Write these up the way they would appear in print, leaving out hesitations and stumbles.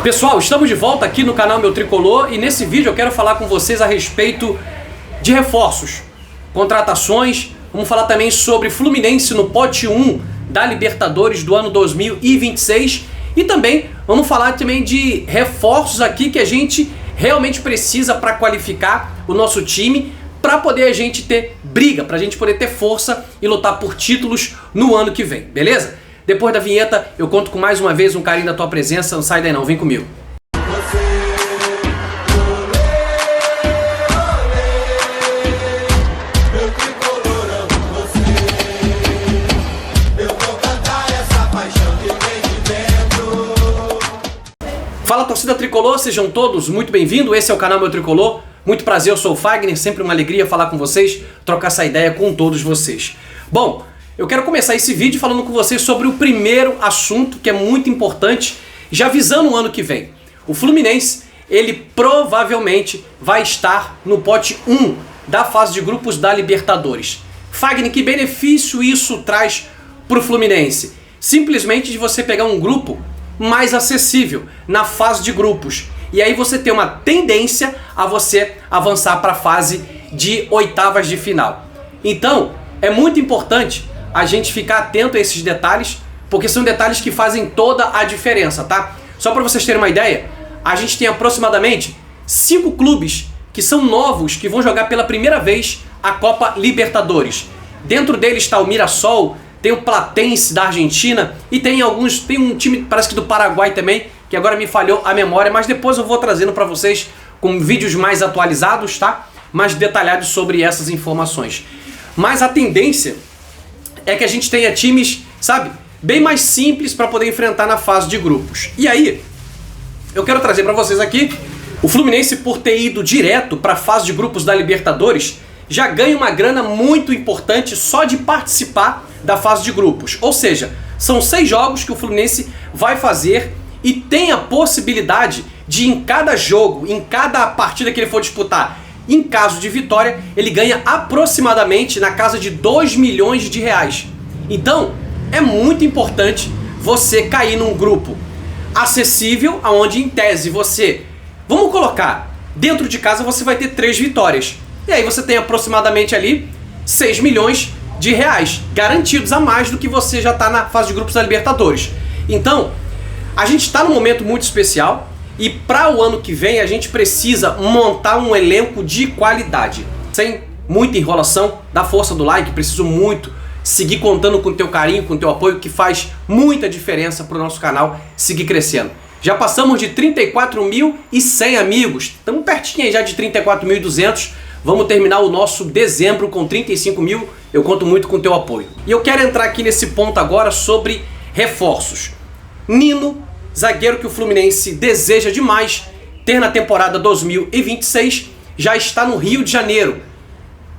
Pessoal, estamos de volta aqui no canal Meu Tricolor e nesse vídeo eu quero falar com vocês a respeito de reforços, contratações. Vamos falar também sobre Fluminense no pote 1 da Libertadores do ano 2026 e também vamos falar também de reforços aqui que a gente realmente precisa para qualificar o nosso time, para poder a gente ter briga, para a gente poder ter força e lutar por títulos no ano que vem, beleza? Depois da vinheta, eu conto com mais uma vez um carinho da tua presença. Não sai daí não, vem comigo. Fala, torcida tricolor, sejam todos muito bem-vindos. Esse é o canal Meu Tricolor. Muito prazer, eu sou o Fagner, sempre uma alegria falar com vocês, trocar essa ideia com todos vocês. Bom, eu quero começar esse vídeo falando com vocês sobre o primeiro assunto que é muito importante, já avisando o ano que vem. O Fluminense, ele provavelmente vai estar no pote 1 da fase de grupos da Libertadores. Fagner, que benefício isso traz para o Fluminense? Simplesmente de você pegar um grupo mais acessível na fase de grupos. E aí você tem uma tendência a você avançar para a fase de oitavas de final. Então, é muito importante a gente ficar atento a esses detalhes, porque são detalhes que fazem toda a diferença, tá? Só para vocês terem uma ideia, a gente tem aproximadamente 5 clubes que são novos, que vão jogar pela primeira vez a Copa Libertadores. Dentro deles está o Mirassol, tem o Platense da Argentina e tem um time, parece que do Paraguai também, que agora me falhou a memória, mas depois eu vou trazendo para vocês com vídeos mais atualizados, tá? Mais detalhados sobre essas informações. Mas a tendência é que a gente tenha times, sabe, bem mais simples para poder enfrentar na fase de grupos. E aí, eu quero trazer para vocês aqui, o Fluminense, por ter ido direto para a fase de grupos da Libertadores, já ganha uma grana muito importante só de participar da fase de grupos. Ou seja, são 6 jogos que o Fluminense vai fazer e tem a possibilidade de, em cada jogo, em cada partida que ele for disputar, em caso de vitória, ele ganha aproximadamente na casa de 2 milhões de reais. Então, é muito importante você cair num grupo acessível, onde em tese você, vamos colocar, dentro de casa você vai ter 3 vitórias. E aí você tem aproximadamente ali 6 milhões de reais garantidos a mais do que você já está na fase de grupos da Libertadores. Então, a gente está num momento muito especial. E para o ano que vem a gente precisa montar um elenco de qualidade. Sem muita enrolação, dá força do like, preciso muito seguir contando com o teu carinho, com o teu apoio, que faz muita diferença para o nosso canal seguir crescendo. Já passamos de 34.100 amigos, estamos pertinho aí já de 34.200. Vamos terminar o nosso dezembro com 35 mil, eu conto muito com o teu apoio. E eu quero entrar aqui nesse ponto agora sobre reforços. Nino, zagueiro que o Fluminense deseja demais ter na temporada 2026, já está no Rio de Janeiro.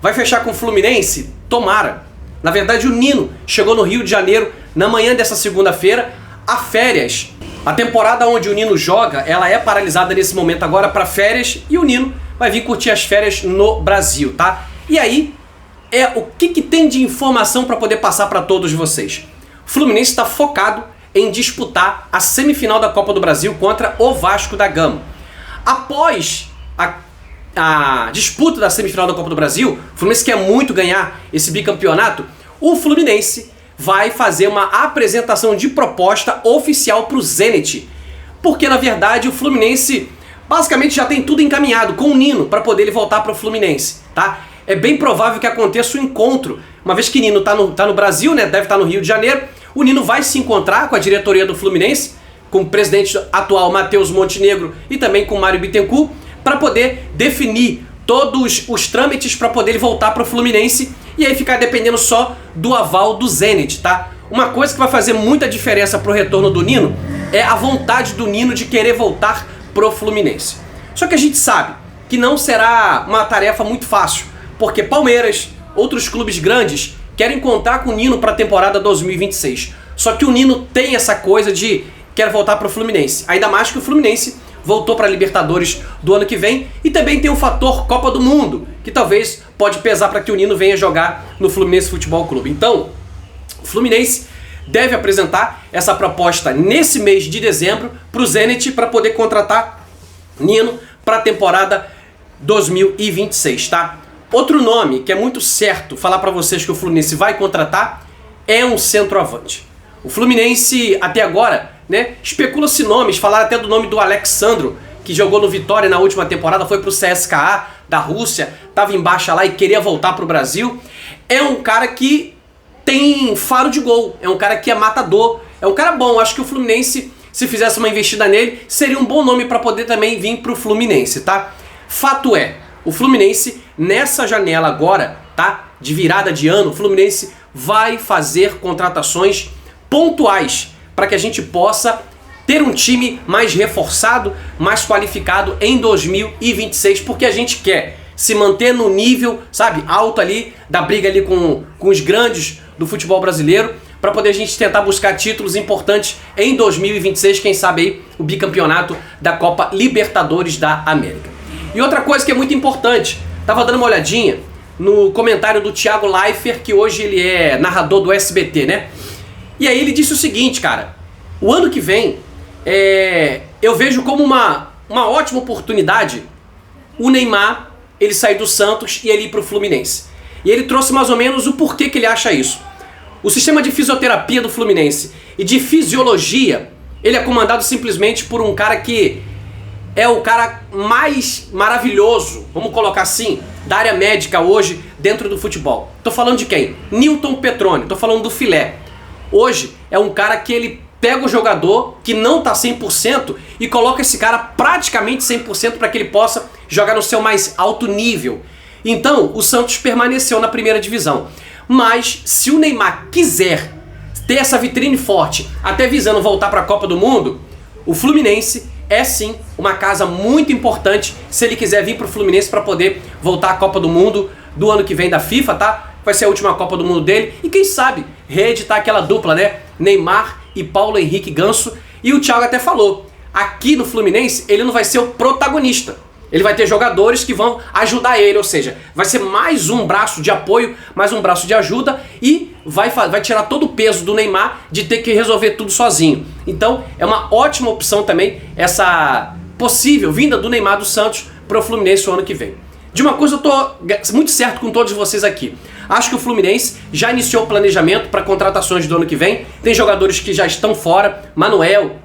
Vai fechar com o Fluminense? Tomara. Na verdade, o Nino chegou no Rio de Janeiro na manhã dessa segunda-feira, a férias. A temporada onde o Nino joga, ela é paralisada nesse momento agora para férias e o Nino vai vir curtir as férias no Brasil, tá? E aí, o que tem de informação para poder passar para todos vocês? O Fluminense está focado em disputar a semifinal da Copa do Brasil contra o Vasco da Gama. Após a disputa da semifinal da Copa do Brasil, o Fluminense quer muito ganhar esse bicampeonato, o Fluminense vai fazer uma apresentação de proposta oficial para o Zenit. Porque, na verdade, o Fluminense basicamente já tem tudo encaminhado com o Nino para poder ele voltar para o Fluminense, tá? É bem provável que aconteça o encontro, uma vez que Nino tá no Brasil, né? Deve estar no Rio de Janeiro. O Nino vai se encontrar com a diretoria do Fluminense, com o presidente atual Matheus Montenegro e também com o Mário Bittencourt, para poder definir todos os trâmites para poder ele voltar para o Fluminense e aí ficar dependendo só do aval do Zenit, tá? Uma coisa que vai fazer muita diferença para o retorno do Nino é a vontade do Nino de querer voltar pro Fluminense. Só que a gente sabe que não será uma tarefa muito fácil, porque Palmeiras, outros clubes grandes querem contar com o Nino para a temporada 2026. Só que o Nino tem essa coisa de quer voltar para o Fluminense. Ainda mais que o Fluminense voltou para a Libertadores do ano que vem e também tem o fator Copa do Mundo, que talvez pode pesar para que o Nino venha jogar no Fluminense Futebol Clube. Então, o Fluminense deve apresentar essa proposta nesse mês de dezembro para o Zenit para poder contratar Nino para a temporada 2026, tá? Outro nome que é muito certo falar para vocês que o Fluminense vai contratar é um centroavante. O Fluminense até agora, né, especula-se nomes, falaram até do nome do Alexandro, que jogou no Vitória na última temporada, foi pro CSKA da Rússia, estava em baixa lá e queria voltar pro Brasil. É um cara que tem faro de gol, é um cara que é matador, é um cara bom. Acho que o Fluminense, se fizesse uma investida nele, seria um bom nome para poder também vir pro Fluminense, tá? Fato é, o Fluminense nessa janela agora, tá, de virada de ano, o Fluminense vai fazer contratações pontuais para que a gente possa ter um time mais reforçado, mais qualificado em 2026, porque a gente quer se manter no nível, sabe, alto ali, da briga ali com os grandes do futebol brasileiro, para poder a gente tentar buscar títulos importantes em 2026, quem sabe aí o bicampeonato da Copa Libertadores da América. E outra coisa que é muito importante, tava dando uma olhadinha no comentário do Thiago Leifert, que hoje ele é narrador do SBT, né? E aí ele disse o seguinte, cara, o ano que vem eu vejo como uma ótima oportunidade o Neymar ele sair do Santos e ele ir pro Fluminense. E ele trouxe mais ou menos o porquê que ele acha isso. O sistema de fisioterapia do Fluminense e de fisiologia, ele é comandado simplesmente por um cara que é o cara mais maravilhoso, vamos colocar assim, da área médica hoje dentro do futebol. Tô falando de quem? Newton Petroni, tô falando do Filé. Hoje é um cara que ele pega o jogador que não tá 100% e coloca esse cara praticamente 100% para que ele possa jogar no seu mais alto nível. Então, o Santos permaneceu na primeira divisão. Mas se o Neymar quiser ter essa vitrine forte, até visando voltar para a Copa do Mundo, o Fluminense é sim uma casa muito importante se ele quiser vir pro Fluminense para poder voltar à Copa do Mundo do ano que vem da FIFA, tá? Vai ser a última Copa do Mundo dele e quem sabe reeditar aquela dupla, né? Neymar e Paulo Henrique Ganso. E o Thiago até falou, aqui no Fluminense ele não vai ser o protagonista. Ele vai ter jogadores que vão ajudar ele, ou seja, vai ser mais um braço de apoio, mais um braço de ajuda e vai tirar todo o peso do Neymar de ter que resolver tudo sozinho. Então é uma ótima opção também essa possível vinda do Neymar do Santos para o Fluminense o ano que vem. De uma coisa eu tô muito certo com todos vocês aqui. Acho que o Fluminense já iniciou o planejamento para contratações do ano que vem. Tem jogadores que já estão fora, Manuel,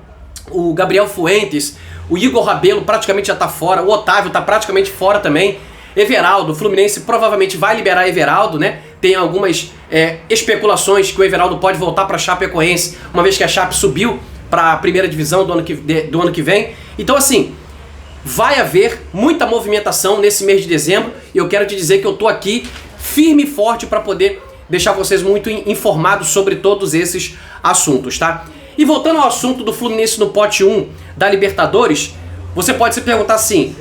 o Gabriel Fuentes, o Igor Rabelo praticamente já está fora, o Otávio está praticamente fora também. Everaldo, o Fluminense provavelmente vai liberar Everaldo, né? Tem algumas especulações que o Everaldo pode voltar para a Chapecoense, uma vez que a Chape subiu para a primeira divisão do ano que vem. Então assim, vai haver muita movimentação nesse mês de dezembro e eu quero te dizer que eu tô aqui firme e forte para poder deixar vocês muito informados sobre todos esses assuntos, tá? E voltando ao assunto do Fluminense no pote 1 da Libertadores, você pode se perguntar assim,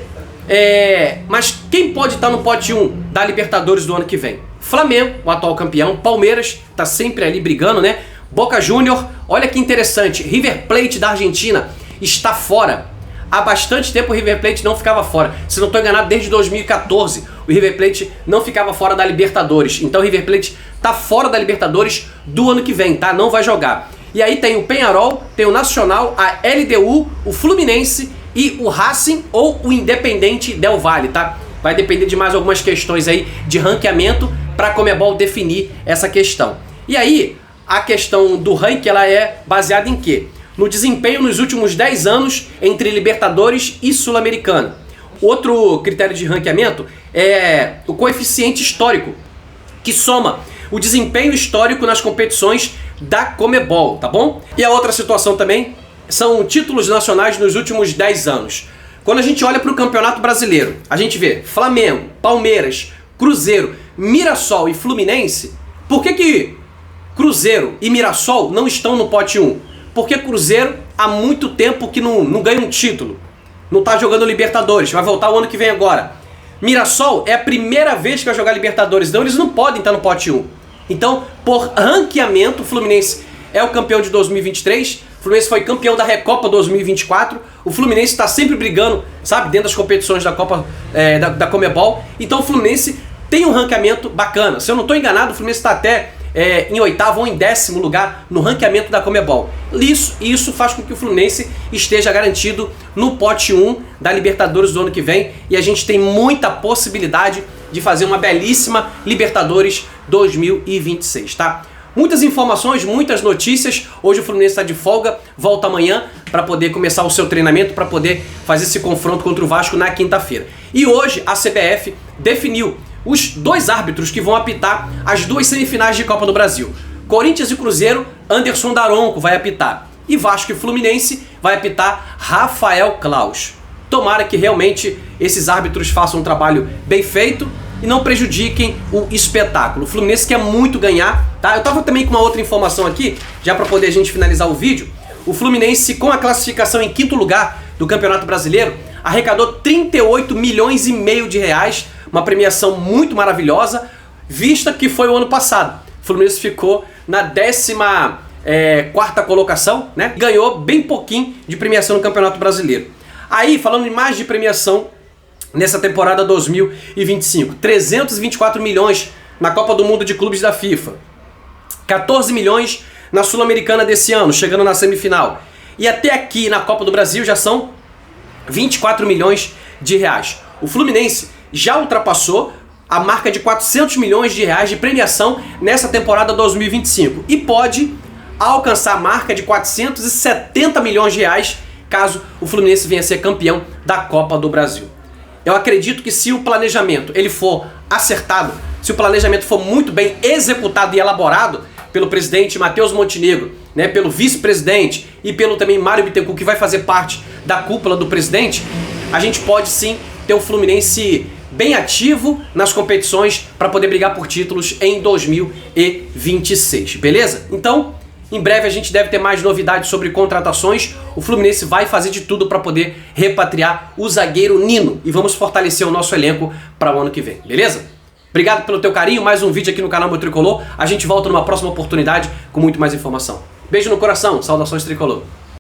mas quem pode estar no pote 1 da Libertadores do ano que vem? Flamengo, o atual campeão, Palmeiras, tá sempre ali brigando, né? Boca Júnior, olha que interessante, River Plate da Argentina está fora. Há bastante tempo o River Plate não ficava fora. Se não estou enganado, desde 2014 o River Plate não ficava fora da Libertadores. Então o River Plate está fora da Libertadores do ano que vem, tá? Não vai jogar. E aí tem o Peñarol, tem o Nacional, a LDU, o Fluminense e o Racing ou o Independente Del Valle, tá? Vai depender de mais algumas questões aí de ranqueamento para a Conmebol definir essa questão. E aí, a questão do ranking, ela é baseada em quê? No desempenho nos últimos 10 anos entre Libertadores e Sul-Americana. Outro critério de ranqueamento é o coeficiente histórico, que soma o desempenho histórico nas competições da Conmebol, tá bom? E a outra situação também são títulos nacionais nos últimos 10 anos. Quando a gente olha para o Campeonato Brasileiro, a gente vê Flamengo, Palmeiras, Cruzeiro, Mirassol e Fluminense. Por que Cruzeiro e Mirassol não estão no pote 1? Porque Cruzeiro há muito tempo que não ganha um título. Não está jogando Libertadores, vai voltar o ano que vem agora. Mirassol é a primeira vez que vai jogar Libertadores, então eles não podem estar no pote 1. Então, por ranqueamento, o Fluminense é o campeão de 2023, o Fluminense foi campeão da Recopa 2024, o Fluminense está sempre brigando, sabe, dentro das competições da Copa da Conmebol, então o Fluminense tem um ranqueamento bacana. Se eu não estou enganado, o Fluminense está até em oitavo ou em 10º lugar no ranqueamento da Conmebol. Isso faz com que o Fluminense esteja garantido no pote 1 da Libertadores do ano que vem, e a gente tem muita possibilidade de fazer uma belíssima Libertadores 2026, tá? Muitas informações, muitas notícias. Hoje o Fluminense está de folga, volta amanhã para poder começar o seu treinamento, para poder fazer esse confronto contra o Vasco na quinta-feira. E hoje a CBF definiu os 2 árbitros que vão apitar as 2 semifinais de Copa do Brasil. Corinthians e Cruzeiro, Anderson Daronco vai apitar. E Vasco e Fluminense vai apitar Rafael Claus. Tomara que realmente esses árbitros façam um trabalho bem feito e não prejudiquem o espetáculo. O Fluminense quer muito ganhar, tá? Eu tava também com uma outra informação aqui, já para poder a gente finalizar o vídeo. O Fluminense, com a classificação em 5º lugar do Campeonato Brasileiro, arrecadou 38 milhões e meio de reais, uma premiação muito maravilhosa, vista que foi o ano passado. O Fluminense ficou na 14ª colocação, né? Ganhou bem pouquinho de premiação no Campeonato Brasileiro. Aí, falando em mais de premiação, nessa temporada 2025, 324 milhões na Copa do Mundo de Clubes da FIFA, 14 milhões na Sul-Americana desse ano, chegando na semifinal. E até aqui na Copa do Brasil já são 24 milhões de reais. O Fluminense já ultrapassou a marca de 400 milhões de reais de premiação nessa temporada 2025 e pode alcançar a marca de 470 milhões de reais caso o Fluminense venha a ser campeão da Copa do Brasil. Eu acredito que se o planejamento ele for acertado, se o planejamento for muito bem executado e elaborado pelo presidente Matheus Montenegro, né, pelo vice-presidente e pelo também Mário Bittencourt, que vai fazer parte da cúpula do presidente, a gente pode sim ter o Fluminense bem ativo nas competições para poder brigar por títulos em 2026, beleza? Então, em breve a gente deve ter mais novidades sobre contratações. O Fluminense vai fazer de tudo para poder repatriar o zagueiro Nino. E vamos fortalecer o nosso elenco para o ano que vem, beleza? Obrigado pelo teu carinho, mais um vídeo aqui no canal Meu Tricolor. A gente volta numa próxima oportunidade com muito mais informação. Beijo no coração, saudações Tricolor.